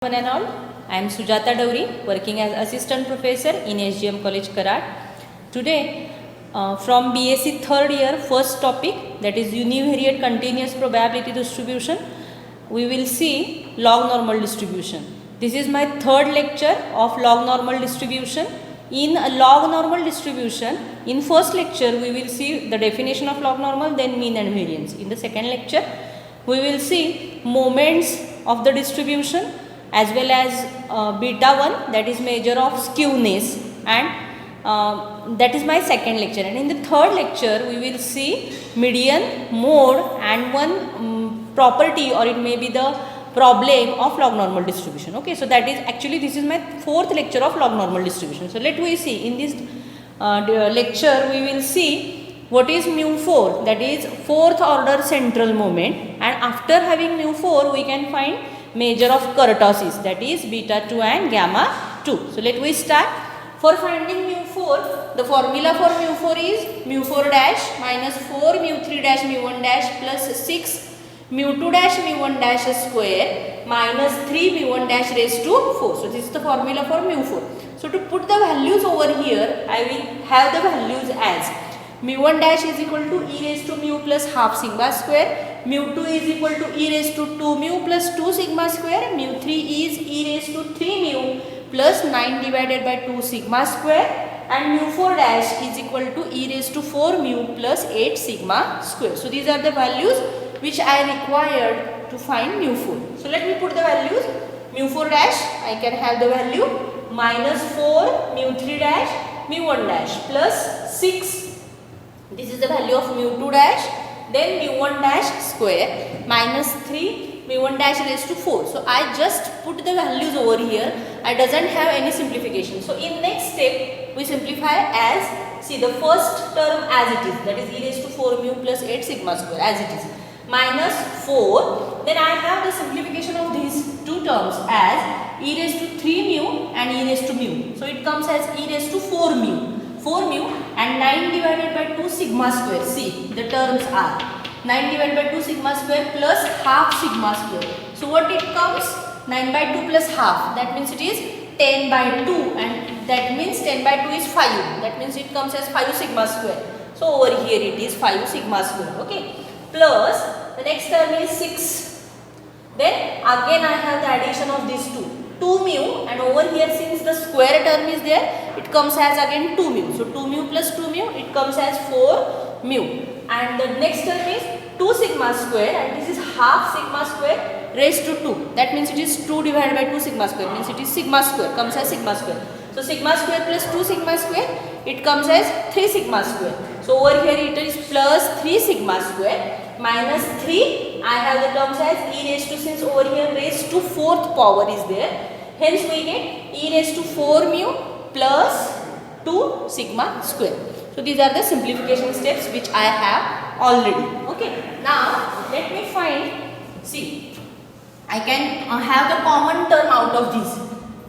One and all, I am Sujata Dowri, working as Assistant Professor in SGM College Karat. Today, from BSc third year, first topic, that is univariate continuous probability distribution, we will see log normal distribution. This is my third lecture of log normal distribution. In a log normal distribution, in first lecture we will see the definition of log normal, then mean and variance. In the second lecture, we will see moments of the distribution as well as beta 1, that is measure of skewness, and that is my second lecture. And in the third lecture we will see median, mode, and one property, or it may be the problem of log normal distribution. Okay, so that is actually, this is my fourth lecture of log normal distribution. So let we see, in this lecture we will see what is mu4, that is fourth order central moment, and after having mu4 we can find measure of kurtosis, that is beta 2 and gamma 2. So let we start. For finding mu4, the formula for mu4 is mu4 dash minus 4 mu3 dash mu1 dash plus 6 mu2 dash mu1 dash square minus 3 mu1 dash raised to 4. So this is the formula for mu4. So to put the values over here, I will have the values as mu1 dash is equal to e raised to mu plus half sigma square, mu2 is equal to e raised to 2 mu plus 2 sigma square, mu3 is e raised to 3 mu plus 9 divided by 2 sigma square, and mu4 dash is equal to e raised to 4 mu plus 8 sigma square. So these are the values which I required to find mu4. So let me put the values. Mu4 dash, I can have the value minus 4 mu3 dash mu1 dash plus 6. This is the value of mu2 dash, then mu1 dash square minus 3 mu1 dash raised to 4. So I just put the values over here. I doesn't have any simplification. So in next step we simplify as, see, the first term as it is, that is e raised to 4 mu plus 8 sigma square as it is, minus 4. Then I have the simplification of these two terms as e raised to 3 mu and e raised to mu. So it comes as e raised to 4 mu. 4 mu and 9 divided by 2 sigma square. See, the terms are 9 divided by 2 sigma square plus half sigma square. So what it comes? 9 by 2 plus half. That means it is 10 by 2, and that means 10 by 2 is 5. That means it comes as 5 sigma square. So over here it is 5 sigma square. Okay. Plus the next term is 6. Then again I have the addition of these two. 2 mu, and over here since the square term is there, it comes as again 2 mu. So 2 mu plus 2 mu, it comes as 4 mu. And the next term is 2 sigma square, and this is half sigma square raised to 2. That means it is 2 divided by 2 sigma square, means it is sigma square, comes as sigma square. So sigma square plus 2 sigma square, it comes as 3 sigma square. So over here it is plus 3 sigma square minus 3. I have the terms as e raised to, since over here raised to 4th power is there, hence we get e raised to 4 mu plus 2 sigma square. So these are the simplification steps which I have already. Okay. Now let me find, see, I can have the common term out of these.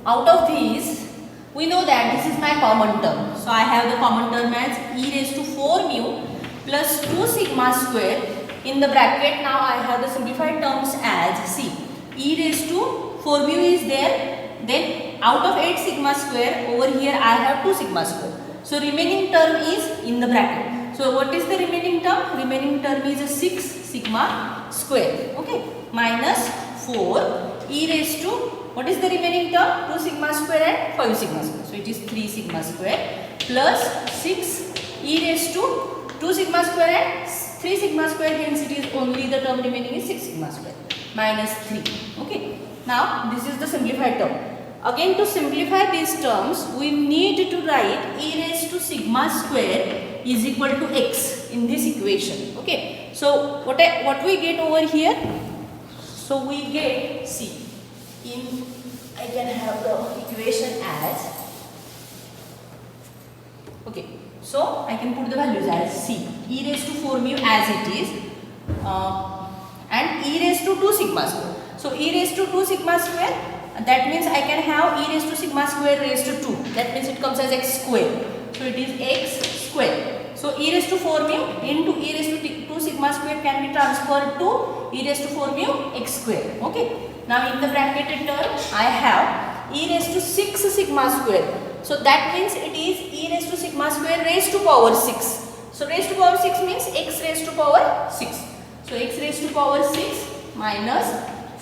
Out of these, we know that this is my common term. So I have the common term as e raised to 4 mu plus 2 sigma square. In the bracket now I have the simplified terms as, see, e raised to 4 mu is there, then out of 8 sigma square, over here I have 2 sigma square. So remaining term is in the bracket. So what is the remaining term? Remaining term is a 6 sigma square. Okay. Minus 4 e raised to, what is the remaining term? 2 sigma square and 5 sigma square. So it is 3 sigma square plus 6 e raised to 2 sigma square and 3 sigma square, hence it is only the term remaining is 6 sigma square minus 3. Okay. Now this is the simplified term. Again, to simplify these terms, we need to write e raised to sigma square is equal to x in this equation. Okay. So what we get over here? So we get, see, in, I can have the equation as, okay, so I can put the values as, see, e raised to 4 mu as it is, and e raised to 2 sigma square. So e raised to 2 sigma square, that means I can have e raised to sigma square raised to 2. That means it comes as x square. So it is x square. So e raised to 4 mu into e raised to 2 sigma square can be transferred to e raised to 4 mu x square. Okay. Now in the bracketed term I have e raised to 6 sigma square. So that means it is e raised to sigma square raised to power 6. So raised to power 6 means x raised to power 6. So x raised to power 6 minus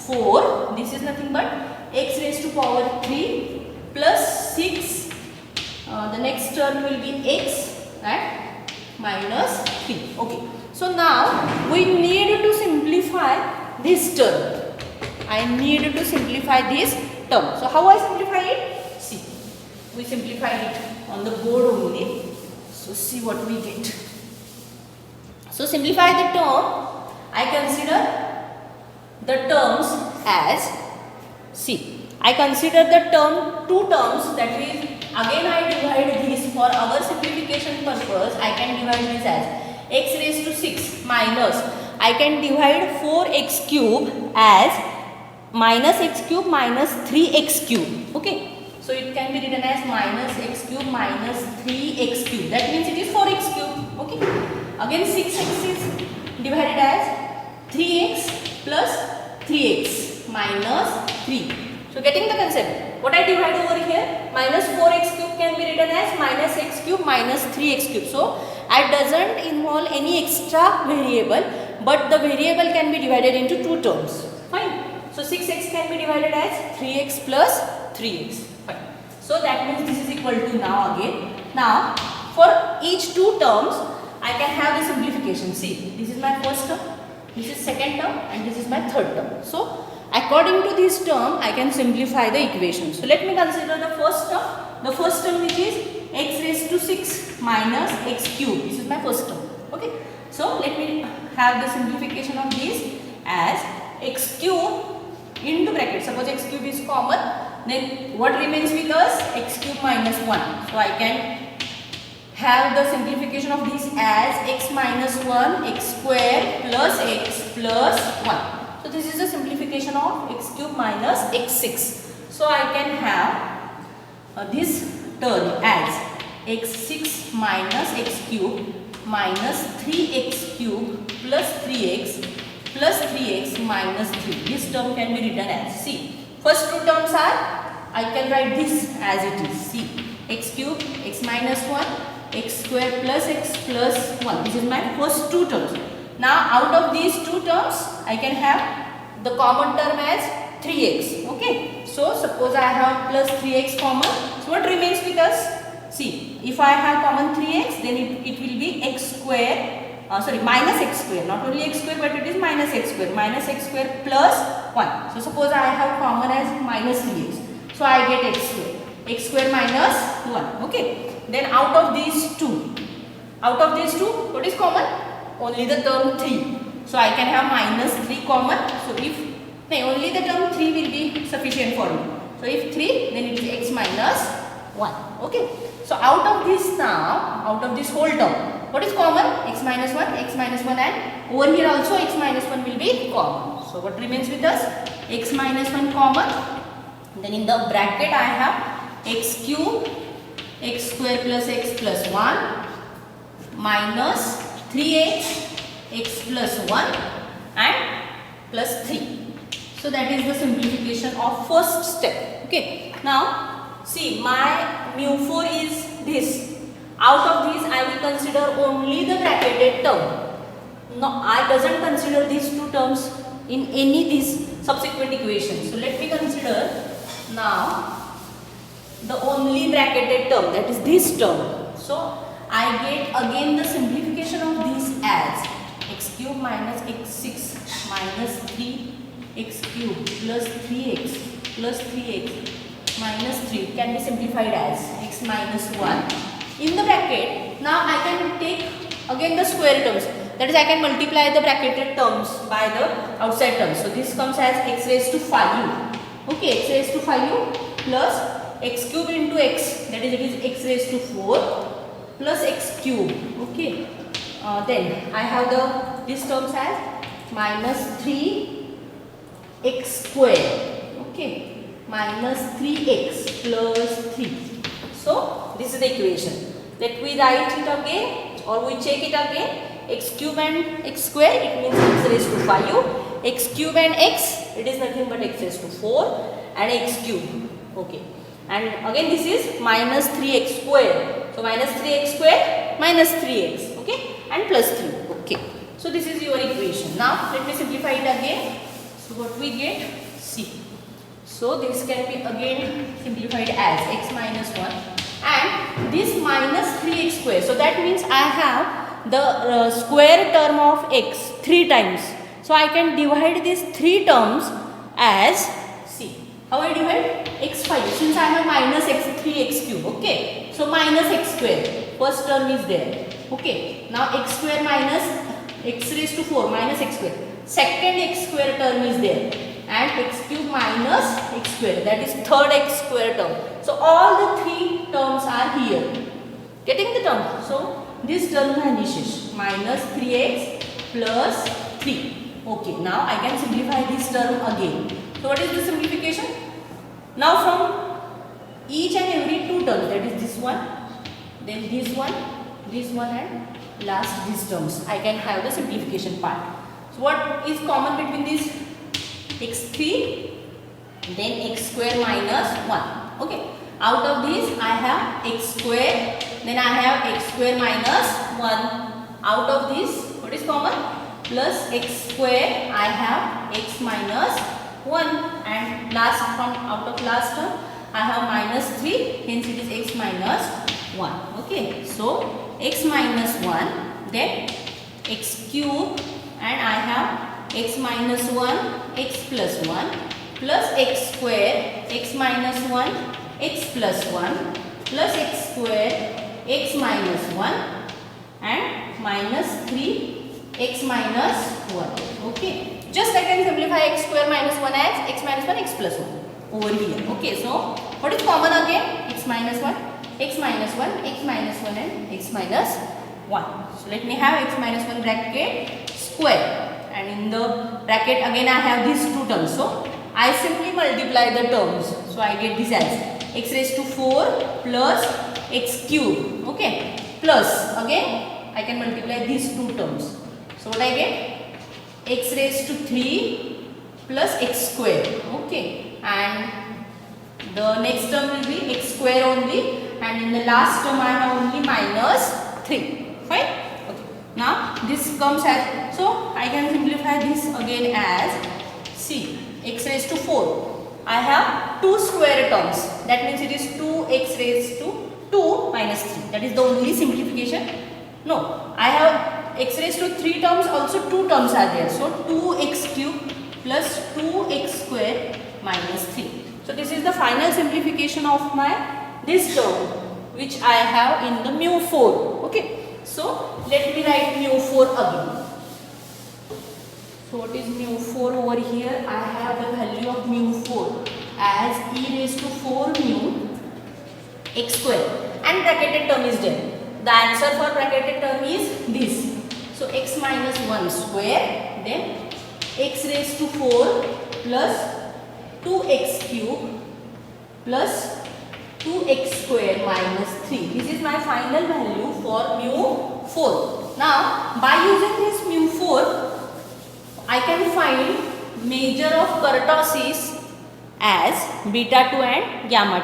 4, this is nothing but x raised to power 3 plus 6. The next term will be x and minus 3. Okay. So now we need to simplify this term. I need to simplify this term. So how I simplify it? See, we simplify it on the board only. So see what we get. So simplify the term. I consider the terms as, see, I consider the term, two terms, that is, again I divide this for our simplification purpose. I can divide this as x raised to 6 minus, I can divide 4x cube as minus x cube minus 3x cube. Okay. So it can be written as minus x cube minus 3x cube. That means it is 4x cube. Okay. Again 6x is divided as 3x plus 3x minus 3. So getting the concept. What I divide over here, minus 4x cube can be written as minus x cube minus 3x cube. So it doesn't involve any extra variable, but the variable can be divided into two terms. Fine. So 6x can be divided as 3x plus 3x. Fine. So that means this is equal to now again. Now for each two terms, I can have the simplification. See, this is my first term, this is second term, and this is my third term. So according to this term, I can simplify the equation. So let me consider the first term. The first term, which is x raised to 6 minus x cube. This is my first term. Okay. So let me have the simplification of this as x cube into bracket. Suppose x cube is common, then what remains with us? X cube minus 1. So I can have the simplification of this as x minus 1 x square plus x plus 1. So this is the simplification of x cube minus x6. So I can have this term as x6 minus x cube minus 3x cube plus 3x plus 3x minus 3. This term can be written as, see, first two terms are, I can write this as it is. See, x cube, x minus 1, x square plus x plus 1. This is my first two terms. Now out of these two terms, I can have the common term as 3x. Okay. So suppose I have plus 3x common. So what remains with us? See, if I have common 3x, then it will be x square. Minus x square, not only x square, but it is minus x square plus 1. So suppose I have common as minus 3x. So I get x square minus 1. Okay. Then out of these two, what is common? Only the term 3. So I can have minus 3 common. So if, only the term 3 will be sufficient for me. So if 3, then it is x minus 1. Okay. So out of this now, out of this whole term, what is common? X minus 1, and over here also x minus 1 will be common. So what remains with us? X minus 1 common. Then in the bracket I have x cube, x square plus x plus 1 minus 3x, x plus 1 and plus 3. So that is the simplification of first step. Okay. Now see, my mu4 is this. Out of these, I will consider only the bracketed term. No, I doesn't consider these two terms in any these subsequent equations. So let me consider now the only bracketed term, that is this term. So I get again the simplification of this as x cube minus x6 minus 3x cube plus 3x plus 3x minus 3 can be simplified as x minus 1. In the bracket, now I can take again the square terms. That is, I can multiply the bracketed terms by the outside terms. So this comes as x raised to 5u. Okay, x raised to 5u plus x cube into x. That is, it is x raised to 4 plus x cube. Okay. Then I have this terms as minus 3x square. Okay. Minus 3x plus 3. So this is the equation. Let we write it again or we check it again. X cube and x square, it means x raised to 5u. X cube and x it is nothing but x raised to 4 and x cube. Okay, and again this is minus 3x square. So minus 3x square minus 3x, okay, and plus 3. Okay, so this is your equation. Now let me simplify it again. So what we get, see, so this can be again simplified as x minus 1 and this minus 3x square. So that means I have the square term of x 3 times. So I can divide these 3 terms as, see, how I divide? x5, since I have minus x3 x cube, okay. So minus x square, first term is there, okay. Now x square minus x raised to 4 minus x square, second x square term is there, and x cube minus x square, that is third x square term. So all the 3 terms are here, getting the term. So this term vanishes, minus 3x plus 3. Okay, now I can simplify this term again. So what is the simplification? Now from each and every 2 terms, that is this one, then this one and last these terms, I can have the simplification part. So what is common between these? x3, then x square minus 1. Okay, out of this I have x square, then I have x square minus 1. Out of this, what is common? Plus x square, I have x minus 1, and last from out of last term I have minus 3, hence it is x minus 1. Okay, so x minus 1, then x cube, and I have x minus 1, x plus 1, plus x square, x minus 1, x plus 1, plus x square, x minus 1, and minus 3, x minus 1. Okay, just I can simplify x square minus 1 as x minus 1, x plus 1 over here. Okay, so what is common again? X minus 1, x minus 1, x minus 1 and x minus 1. So let me have x minus 1 bracket square, and in the bracket again I have these 2 terms. So I simply multiply the terms. So I get this as x raised to 4 plus x cube. Okay, plus again I can multiply these 2 terms. So what I get? X raised to 3 plus x square. Okay, and the next term will be x square only, and in the last term I have only minus 3. Fine. Okay, now this comes as, so I can simplify this again as, see, x raised to 4. I have 2 square terms. That means it is 2x raised to 2 minus 3. That is the only simplification. No, I have x raised to 3 terms, also 2 terms are there. So 2x cube plus 2x square minus 3. So this is the final simplification of my this term which I have in the mu 4. Okay, so let me write mu 4 again. So what is mu 4 over here? I have the value of mu 4 as e raised to 4 mu x square, and bracketed term is there. The answer for bracketed term is this. So x minus 1 square, then x raised to 4 plus 2x cube plus 2x square minus 3. This is my final value for mu 4. Now by using this mu 4, I can find measure of kurtosis as beta 2 and gamma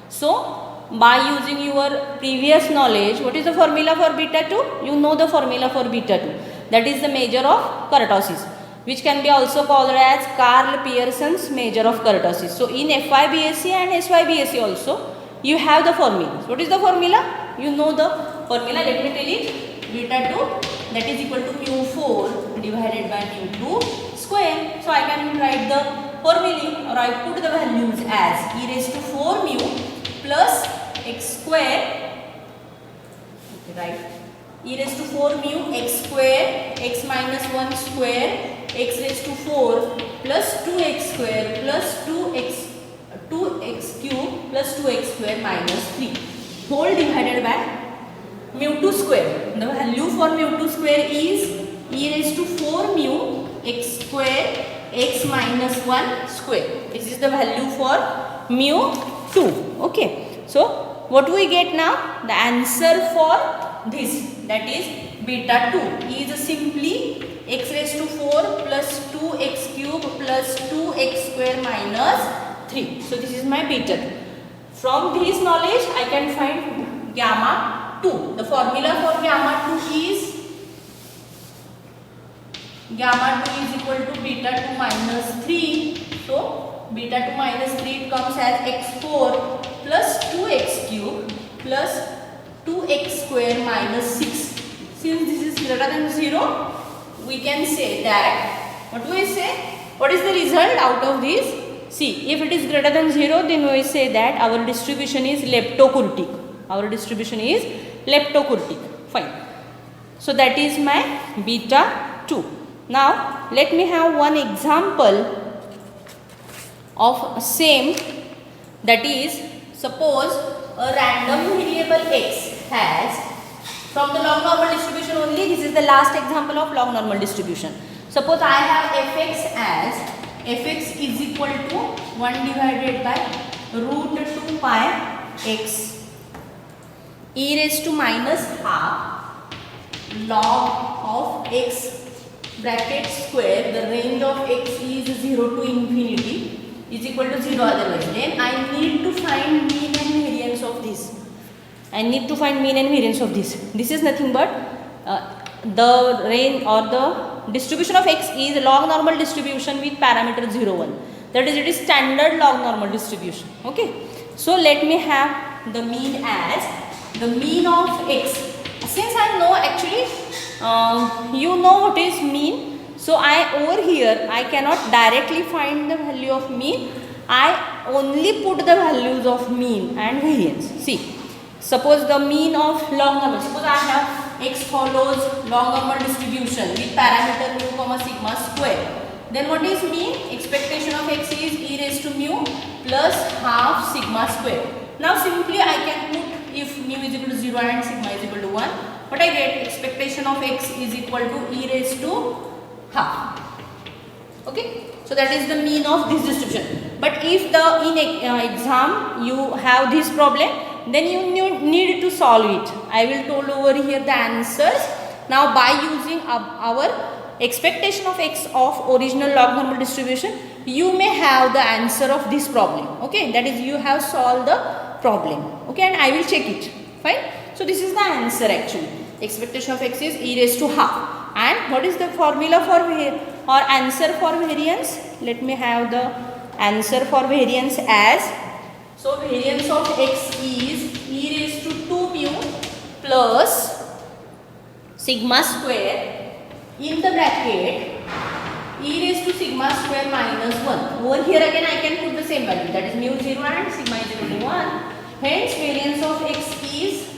2. So by using your previous knowledge, what is the formula for beta 2? You know the formula for beta 2. That is the measure of kurtosis, which can be also called as Karl Pearson's measure of kurtosis. So in FYBSc and SYBSc also you have the formula. What is the formula? You know the formula. Let me tell it. Beta 2, that is equal to mu 4 divided by mu 2 square. So I can write the formula, or I put the values as e raised to 4 mu plus x square, okay, right, e raised to 4 mu x square, x minus 1 square, x raised to 4 plus 2x square plus 2x cube plus 2x square minus 3 whole divided by mu 2 square. The value for mu 2 square is e raised to 4 mu x square x minus 1 square. This is the value for mu 2. Okay, so what we get now? The answer for this, that is beta 2, is simply x raised to 4 plus 2x cube plus 2x square minus 3. So this is my beta. From this knowledge I can find gamma 2. The formula for gamma 2 is equal to beta 2 minus 3. So beta 2 minus 3 it comes as x4 plus 2x cube plus 2x square minus 6. Since this is greater than 0, we can say that, what do we say? What is the result out of this? See, if it is greater than 0, then we say that our distribution is leptokurtic. Our distribution is leptokurtic. Fine. So that is my beta 2. Now let me have one example of same, that is, suppose a random variable x has, from the log normal distribution only, this is the last example of log normal distribution. Suppose I have fx as, fx is equal to 1 divided by root 2 pi x e raised to minus half log of x bracket square, the range of x is 0 to infinity, is equal to 0 otherwise. Then I need to find mean and variance of this. I need to find mean and variance of this. This is nothing but the range or the distribution of x is log normal distribution with parameter 0, 1. That is, it is standard log normal distribution. Okay. So let me have the mean as the mean of x. Since I know actually, you know what is mean. So over here I cannot directly find the value of mean. I only put the values of mean and variance. See, suppose the mean of log normal. Suppose I have x follows log normal distribution with parameter mu, sigma square. Then what is mean? Expectation of x is e raised to mu plus half sigma square. Now simply I can put, if mu is equal to 0 and sigma is equal to 1, what I get? Expectation of x is equal to e raised to half. Okay, so that is the mean of this distribution. But if in exam you have this problem, then you need to solve it. I will told over here the answers. Now by using our expectation of x of original log normal distribution, you may have the answer of this problem. Okay, that is, you have solved the problem. Okay, and I will check it. Fine. So this is the answer actually. Expectation of x is e raised to half. And what is the formula for or answer for variance? Let me have the answer for variance as, so variance of x is e raised to 2 mu plus sigma square in the bracket e raised to sigma square minus 1. Over here again I can put the same value, that is mu 0 and sigma is equal to 1. Hence variance of x is,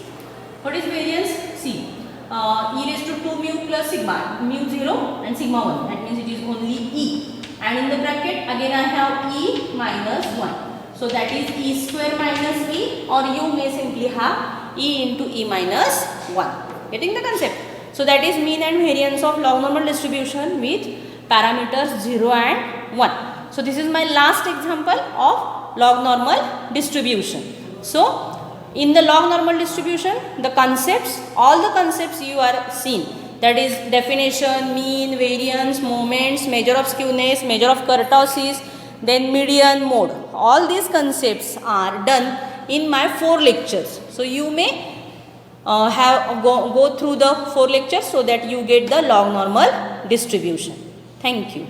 what is variance? See, e raised to 2 mu plus sigma, mu 0 and sigma 1, that means it is only e, and in the bracket again I have e minus 1, so that is e square minus e, or you may simply have e into e minus 1. Getting the concept? So that is mean and variance of log normal distribution with parameters 0 and 1. So this is my last example of log normal distribution. So in the log normal distribution, the concepts, all the concepts you are seen, that is definition, mean, variance, moments, measure of skewness, measure of kurtosis, then median, mode. All these concepts are done in my 4 lectures. So you may go through the 4 lectures so that you get the log normal distribution. Thank you.